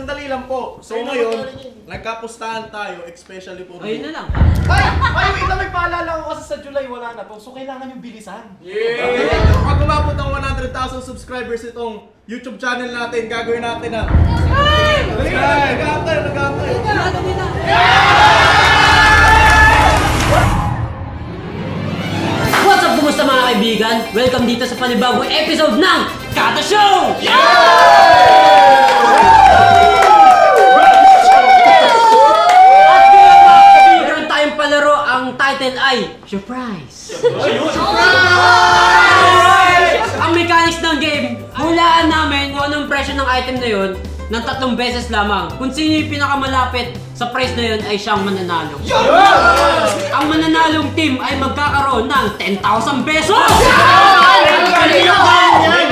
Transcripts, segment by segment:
sandali lang po. So ngayon, nagkapustahan tayo, especially po. Ayun na lang. Ay, wait lang, may paalala ko kasi sa July wala na to. So kailangan yung bilisan. Pag umabot ang 100,000 subscribers itong YouTube channel natin, gagawin natin na. Nag-aantay. What's up, kumusta mga kaibigan? Welcome dito sa panibagong episode ng Kata Show! Meron tayong palaro, ang title ay Surprise! Ang mechanics ng game, hulaan namin kung anong presyo ng item na yun ng 3 beses lamang. Kung sino yung pinakamalapit sa price na yun ay siyang mananalo. Ang mananalong team ay magkakaroon ng 10,000 pesos!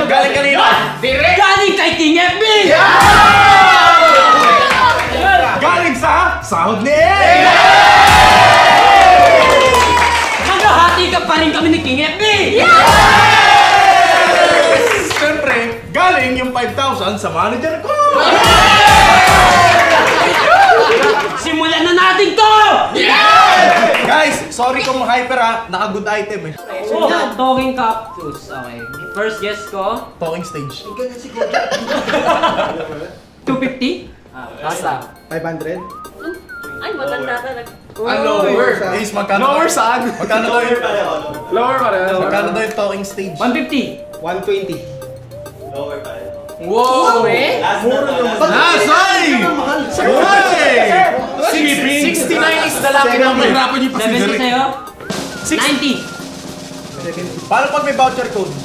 Galing kanina! Galing kay King FB! Galing sa sahod ni Ed! Maghahati ka pa rin kami ni King FB! Siyempre, galing yung 5,000 sa manager ko! Simulan na natin to! Guys, sorry kung hyper ha, naka-good item eh. Talking cactus. Okay. First guess ko, Talking stage. 250? Basta. 500? Ay, matanda ka. Lower. Ace, magkano? Lower saan? Magkano daw yung... Lower pa rin. Magkano daw yung talking stage? 150? 120. Lower pa rin. Wow! Nasay! Shipping. 69 is the lucky number. Mahirapan yung 70 sa'yo? 90! Paano pag may voucher code?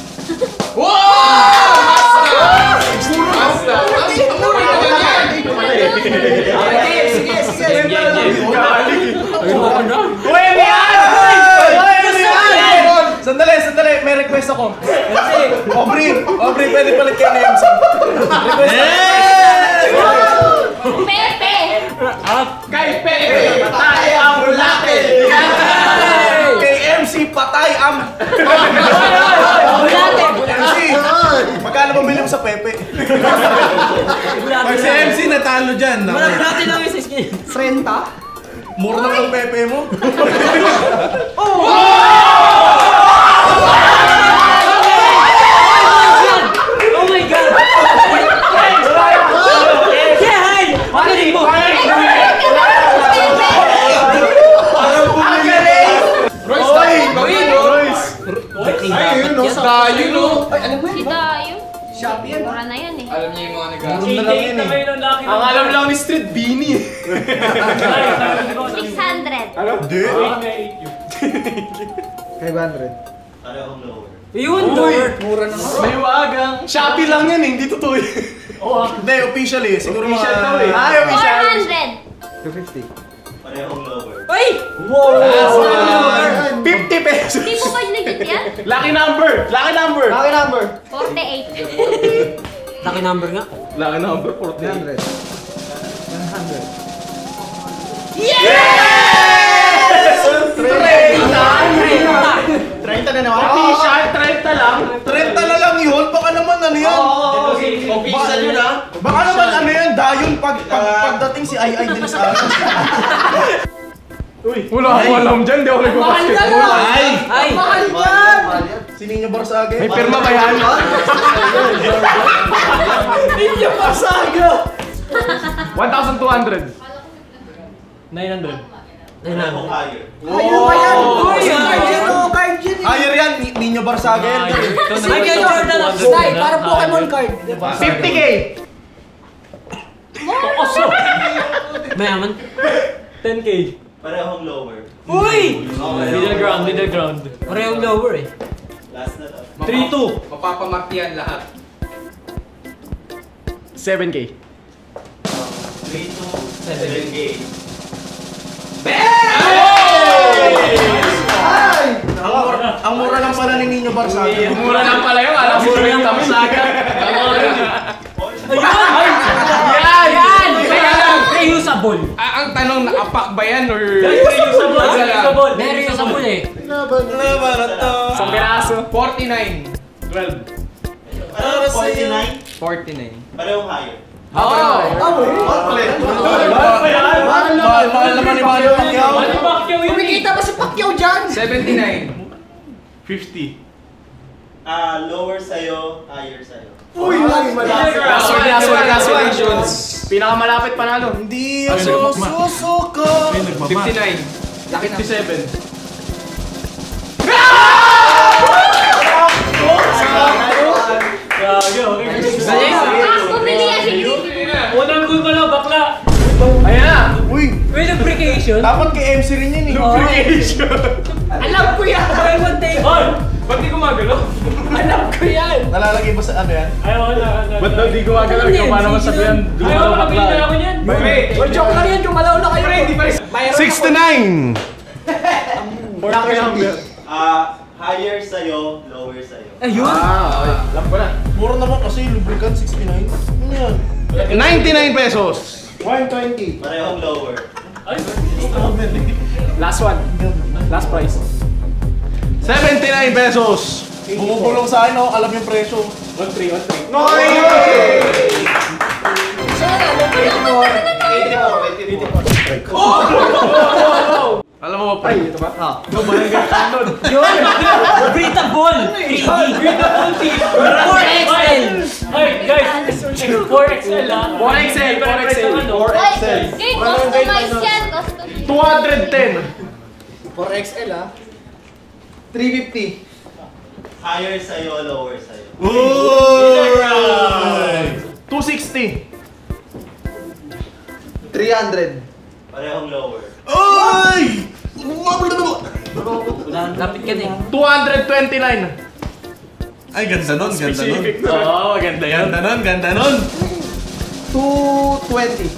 Sandali, may request ako. Aubrey, pwede palit kayo na MC. Request Pepe! Kay Pepe, patay ang bulate. kay MC, patay ang... Bulate! MC, magkano ba bilang sa Pepe? Pag si MC natalo dyan. Bulate lang yung 6 Mura na ang Pepe mo. Oh my God! Yeah! Magaling mo! Tayo no. Si Tayo. Shopee yan. Mura na yan eh. Alam niya yung mga nag-aaral. Mura na lang yun eh. Ang alam lang ni Street, Beanie. 600. Hindi. 500. Parehong lower. Yun, door! Mura na nga. May wagang. Shopee lang yan eh, hindi totoo yun. Hindi, officially. Siguro Official mga... daw eh. Ay, official. 400. 250. Parehong lower. Ay! Wow! 50 pesos. Hindi mo ba legit yan? Lucky number. Lucky number. Lucky number. 48. Lucky number nga. Lucky number 300. 48. 30 na naman. Official, 30 lang. 30 na lang yun. Baka naman ano yan. Official yun ah. Baka naman ano yan. Dayon pagdating si Ai din sa akin. Wala akong alam dyan, di ako nagpa-basketball. Ay! Ay! Si Nino Barsaga. May pirma ba yan? Ninyo Barsaga! 1,200. 900. Parehong higher. Ayun ba yan? Uy! Card yun eh. Ayer yan. Nino Barsaga yan. Michael Jordan of Style, parang Pokemon card. 50K! Mayaman. 10K. Parehong lower. Uy! Middle ground. Parehong lower eh. Last na to. 3-2. Mapapamatian lahat. 7K. 3 to 7K. Ang mura lang pala ni Nino Barsaga. Mura lang pala yun, alam mo rin kami saga. Yan! Reusable. Ang tanong, nakapak ba yan or... Reusable. May reusable eh. Laban na to. Isang piraso. 49. 12. Parehong 49. 49. Parehong higher. Mahal naman ni Manny Pacquiao. Manny Pacquiao yun eh. Kumikita ba si Pacquiao dyan? 79. 50. Lower sa'yo, higher sa'yo. Uy, Last one. Pinakamalapit panalo. Hindi ako susuko. 59. Laki na. 57. Grabe, okay. Bumili yan si Unang goal pa lang, bakla. Ayan na. Uy, May lubrication? dapat kay MC rin yan eh. alam ko yan. Buy one day. Hoy! Ba't di gumagalaw? Alam ko yan. Nalalagay ba sa ano yan? Ayaw ko na. Ba't daw di gumagalaw? Ikaw pa naman sabihan. Ayaw ko, nabili na ako niyan. Or joke lang yan, gumalaw na kayo. Mayroon 69! Higher sa'yo, lower sa'yo. Ayun. Alam ko na. Mura naman kasi lubricant 69. Ano yan? 99 pesos. 120. Parehong lower. Ay, Last one. Last price. 79 pesos. Bumubulong sa akin, oh, alam yung presyo. 13. Alam mo ba, pre? Ito ba? Brita Ball. 3D. 4XL. Ay, guys! 4XL ah. 4XL. Game, customize yan. Customize. 210. 4XL ah. 350. Higher sa'yo, lower sa'yo. Uy! 260. 300. Parehong lower. Uy! Lapit ka na eh. 229. Ay, ganda nun, ganda nun. Oo, maganda yan. Ganda nun, ganda nun. 220.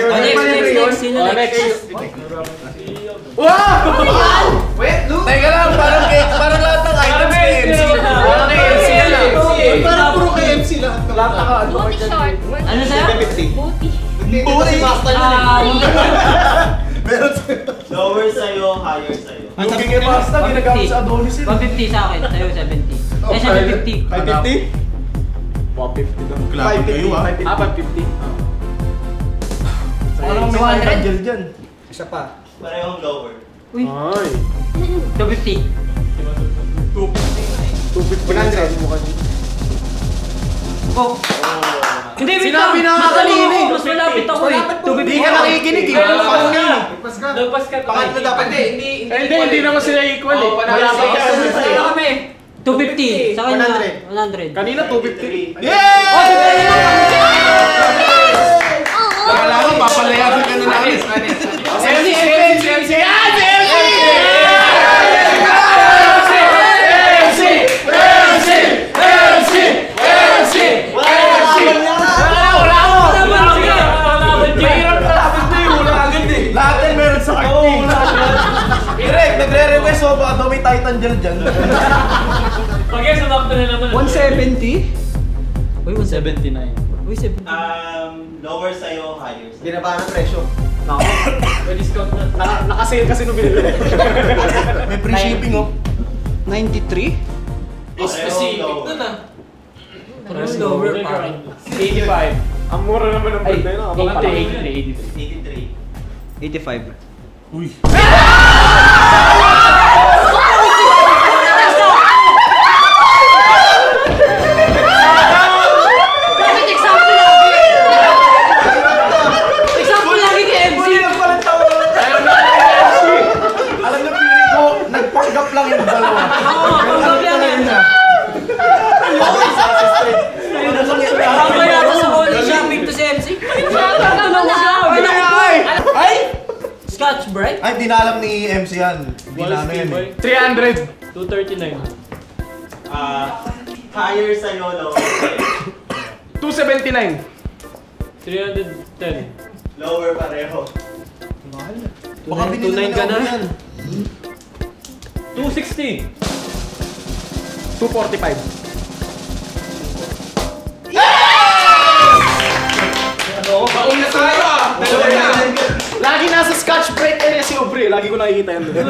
Next. Sino next? Wait, Luke. Teka lang, parang lahat ng items kay MC. Parang kay MC yan ah. Parang puro kay MC lahat. Lahat naka ano. Booty short. Ano sa'yo? Booty. Buti basta Lower sa'yo, higher sa'yo. Yung king e pasta, ginagamit sa Adonis yun. 150 sa akin. Sa'yo 70. Eh, 750. 550? 150 daw. Klapit kayo ah. 550. Parang may 200? angel dyan. Isa pa. Parehong lower. Uy, Ay. 250. 100. Oh. Hindi, wait Sinabi lang. na kanina eh. Mas malapit ako eh. 250. Hindi ka nakikinig eh. Nagpas ka. Pangatlo dapat hindi naman sila equal eh. Malapit ka. Sa'yo kami. 250. Sa akin na 100. Kanina 250. Wala ko, papalayasan ka na namin. Lahat yan meron sa kanya. Irek, nagre-request o baka daw may Titan gel dyan. Pag yan, sumakto na naman. 170. Uy, 179. Uy, 70. Lower sa'yo, higher sa'yo. Binaba ng presyo. May discount na. Nakasale kasi nung binili. May free shipping oh. 93? Specific dun ah. Parang lower pa. 85. Ang mura naman ng brand na yun. 83. 83. 85. Uy. Example lagi kay MC. Alam niyo, feeling ko, nagpanggap lang yung dalawa. Oo, panggap lang yan. Tama yata sa online shopping to si MC. Ay! Scotch Brite? Ay, di na alam ni MC yan. Di na ano yan eh. 300. 239. Higher sa'yo, lower sa'yo. 279. 310. Lower pareho. Baka binili 29 ka na. yan. 260. 245. Ano? Mauna tayo ah! Dalawa na! Lagi nasa scotch break area si Aubrey. Lagi ko nakikita yan doon.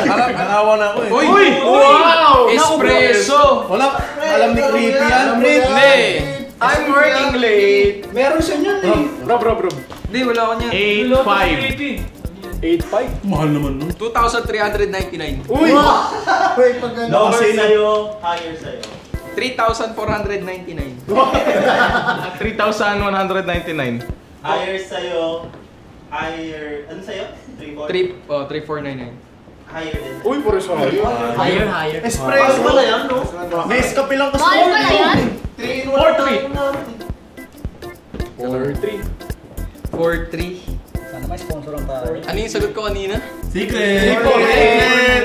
Parang nakawa na ako eh. Uy! Wow! Espresso! Wala, alam ni Creepy yan. Hindi. I'm working late. Meron siya niyan eh. Bro. Hindi, wala ako niyan. 8.5. Mahal naman nun. 2,399. Uy! Lower sa'yo, higher sa'yo. 3,499. 3,199. Higher sa'yo, ano sa'yo? 3-4? 3,499. Higher din. Uy, puro siya kayo. Higher. Espresso pala yan, no? Nescafe lang kasi. Mahal pala yan. 4-3. 4,3. Sana may sponsor ang tayo. Ano yung sagot ko kanina? Secret!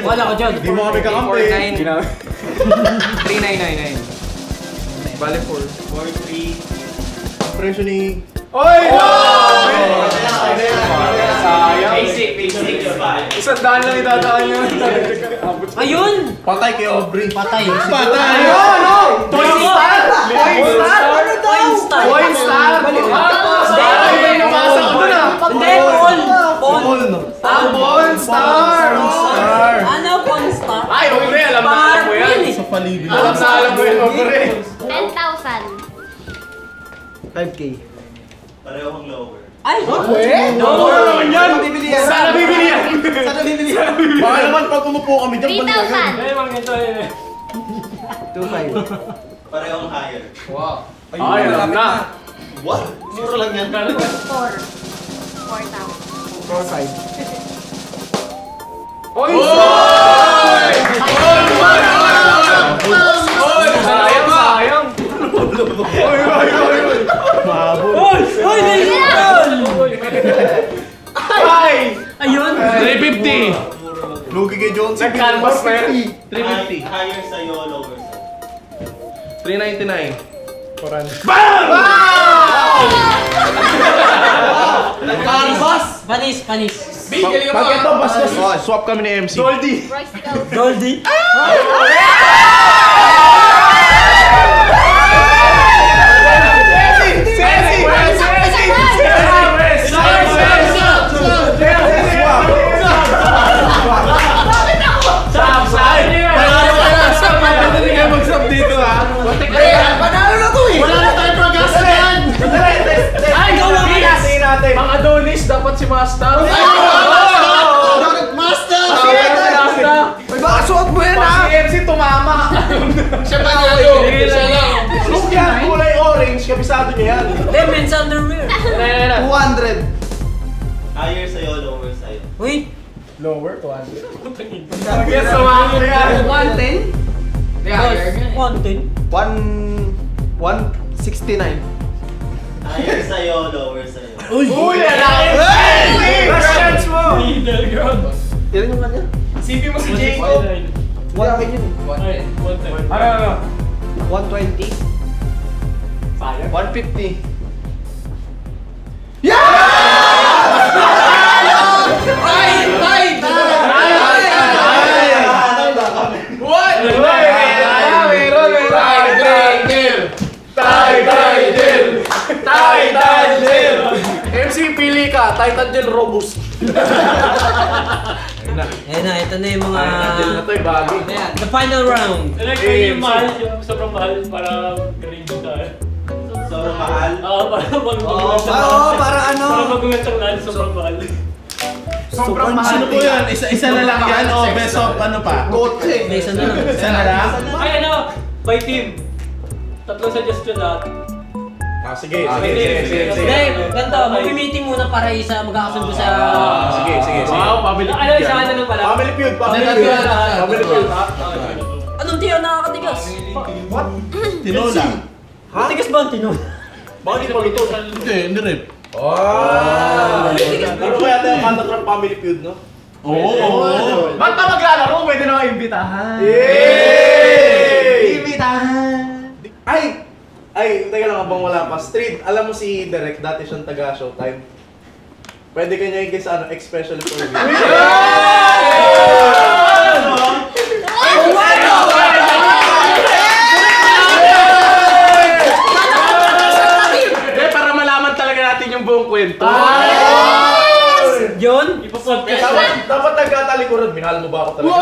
Wala ko dyan. Hindi mo kami kakampi. 3,999. Bale 4. 4-3. Presyo ni... Oy! Sayang. Basic. 100 lang itataan nyo. Ayun! Patay kay Aubrey. Patay. Patay! Toy Star! Coin Star. Nabasa ko dun ah. Hindi, Paul. Paul Star! Ano, Paul Star? Ay, Aubrey, alam mo yan. Sa paligid. Alam mo yan, Aubrey. 10,000. 5K. Parehong lower. Ay! Sana bibili yan. Sana bibili yan. Baka naman pag umupo kami dyan, balik agad. 3,000. Ay, mga ganito eh. 2,500. Parehong higher. Wow. Ay, alam na. What? Mura lang yan. 4,000. 4,500. Oy! Sayang. Oy. Mahabol. Uy, naiipan! Ay! Ayun! 350. Lugi kay Johnson. Nag-canvas pa yan. 350. Higher sa'yo, lower sa'yo. 399. Panis. Pag ito, basta swap kami ni MC. Goldie. Royce Gold. Goldie. Mag-swap dito ha. Panalo na to eh. Wala na tayong pag-asa yan. Ay, go Adonis! Mga Adonis, dapat si Master. Master! May baka suot mo yan ha. Si MC tumama. Siya pa nalo. Siya lang. Look yan, kulay orange, kabisado niya yan. Hindi, men's underwear. 200. Higher sa'yo, lower sa'yo. Uy! Lower, 200. Yes, sumama mo yan. 110? Content. 169. Higher sa'yo, lower sa'yo. Uy, lalaki. Last chance mo. Middle ground. Ilan yung kanya? Sipi mo si Jacob. Wala akin yun. Ay, one time. Ano? 120. 150. What? Meron. Titan Gel. MC, pili ka. Titan Gel Robust. Ayan na, ito na yung mga... Titan Gel na to, bagay. The final round. Yung mahal, yung sobrang mahal para grade tayo. Sobrang mahal. Para mag-ugat Para ano? Para mag-ugat ang lahat, sobrang mahal. Sobrang mahal. Ano po yan? Isa na lang yan o best of ano pa? Kotse. Isa na lang. Isa na lang? Ay, ano? By team. Tatlong suggestion lahat. Sige. Hindi, ganito, mag-meeting muna para isa magkakasundo sa... Sige. Wow, family Ano, feud isa yan. na lang pala. Family feud. Family feud. Anong tiyo nakakatigas? Tinola. Matigas ba ang tinola? Bakit di paluto? Hindi rin. Ano kaya tayo kanta ng family feud, no? Oo. Ba't pa maglalaro? Pwede na imbitahan. Imbitahan! Ay, teka lang habang wala pa. Street, alam mo si Derek, dati siyang taga Showtime. Pwede ka niya i-guess ano, especially for me. Para malaman talaga natin yung buong kwento. sumunod, minahal mo ba ako talaga?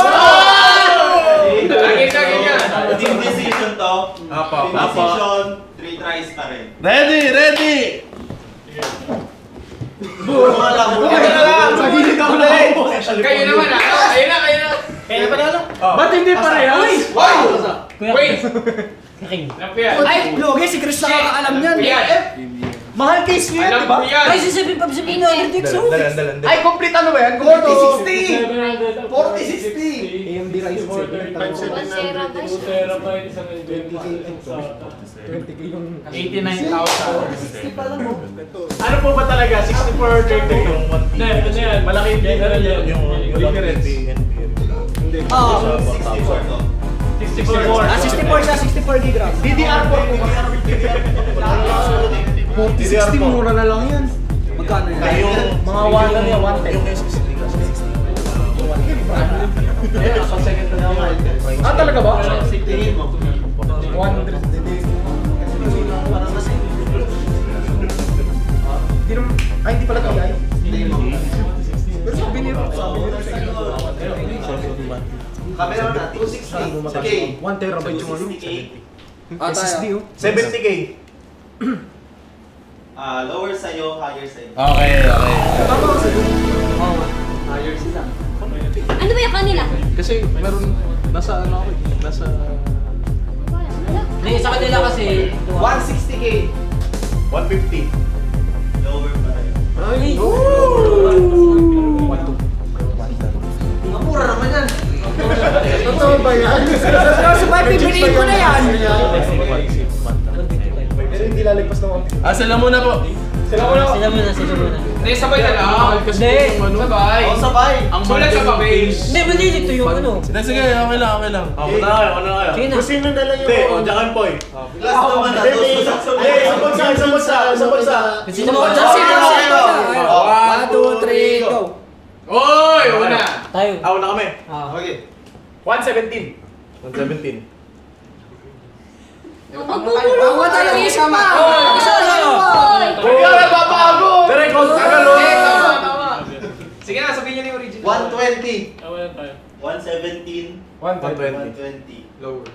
Lagi yan. Team decision to. Apa. Team decision, 3 tries pa rin. Ready! Sa gilid ako na eh. Kayo naman Kayo na. Kaya na panalo? Ba't hindi parehas? Wait! Lapian. Ay, Logi, si Chris nakakaalam niyan. Mahal case nyo yan, Alam di ba? ko yan. Ay, si 757 na Dixon. Dalan. Ay, complete ano ba yan? Complete 60! 40-60! AMD Ryzen 7. 2 terabytes. 20k yung... 89,000. Ano po ba talaga? 64 30? Yung 1 Malaki yung general yan. Yung difference. Oo. 64 to. 64. 64 siya, 64 gig RAM. DDR4 po ba? 4060 mura na lang yan. Magkano yan? Yung Mga 1 lang yan, 110. Yung SSD kasi. Second na naman. Ah, talaga ba? 100. Hindi pala tayo. Pero sabi niyo Camera na, 260K. 1 terabyte yung ano. 260K. SSD oh. 70k. Lower sa'yo, higher sa'yo. Okay. Tama ko sa'yo. higher sila. Ano ba yung kanila? Kasi meron, nasa ano ako nasa... Hindi, sa kanila kasi... 160K. 150. Lower pa rin. Ay! Ang mura naman yan. Totoo ba yan? Sa ba't pipiliin ko na yan? Pero hindi lalagpas ng 150. Sila muna po. Sila ko lang. Sila muna. Hindi, sabay na lang. Hindi. Sabay. Sabay. Ang sulat sa papel. Hindi, malilito yung ano. Sige, okay lang. Una na kayo. Sige na. Kung sino na lang Hindi, yung... Jakan Poy. Last naman na. Sa bulsa. Sino mo? Sino? 1, 2, 3, go! Oy! Una! Tayo. Una kami. Okay. 117. 117. Bawa tayo ng isa ma! Isa tayo. Huwag ka na babago! Direct call. Tagal Tama. Sige na, sabihin niyo yung original. 120. 117. 120. 120. Lower.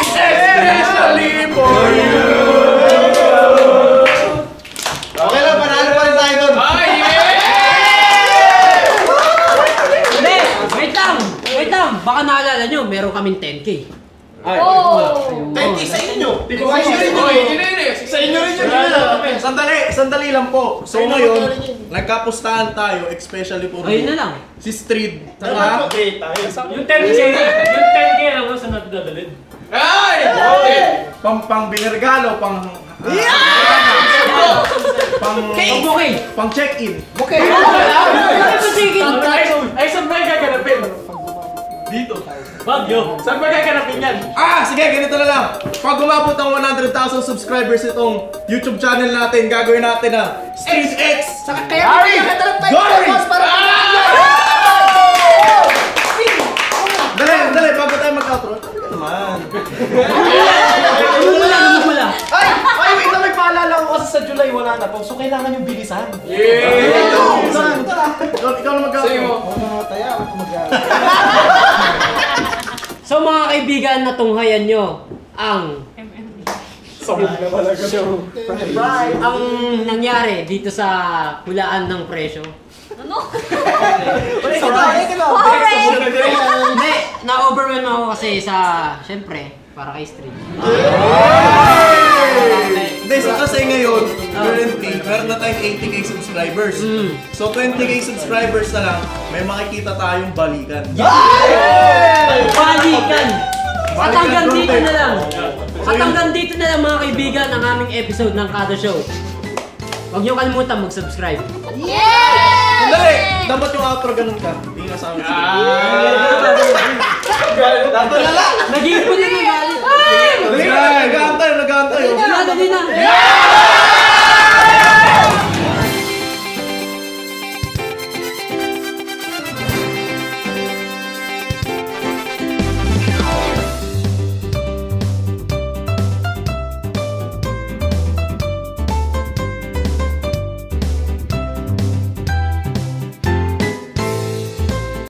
Especially for you. Okay lang, panalo pa rin tayo doon. Ay! Hindi, wait lang. Baka naalala nyo, meron kaming 10k. Oh! 20 sa inyo. Sa inyo rin yun. Sandali lang po. So ngayon, nagkapustahan tayo, especially for Ayun na you. lang. Si Street. Saka, Yung 10k lang sa nadadalid. Ay! pang binirgalo, pang check-in. Okay. Ano ba sige? Ay, saan ba yung gaganapin? Dito. Bagyo. Saan ba gaganapin yan? Sige, ganito na lang. Pag umabot ng 100,000 subscribers itong YouTube channel natin, gagawin natin na Street X. Kaya mo nakakatalag tayo Gory! boss para Dali, bago tayo mag-outro. Ano ka naman? Wala. Ay, wait lang, may paalala ko kasi sa July wala na po. So kailangan yung bilisan. Ikaw na mag-outro. So mga kaibigan, natunghayan nyo ang ang nangyari dito sa hulaan ng presyo. Ano? Hindi, na-overwhelm ako kasi sa, syempre, para kay Street. Hindi, kasi ngayon, currently, meron na tayong 80k subscribers. So 20k subscribers na lang, may makikita tayong balikan. Balikan! At hanggang dito na lang. At hanggang dito na lang mga kaibigan ang aming episode ng Kada Show. Huwag niyo kalimutan mag-subscribe. Yes! Dali! Dapat yung outro ganun ka. Hindi na sa amin. Naging ko na galit. Nag-aantay. Dali na.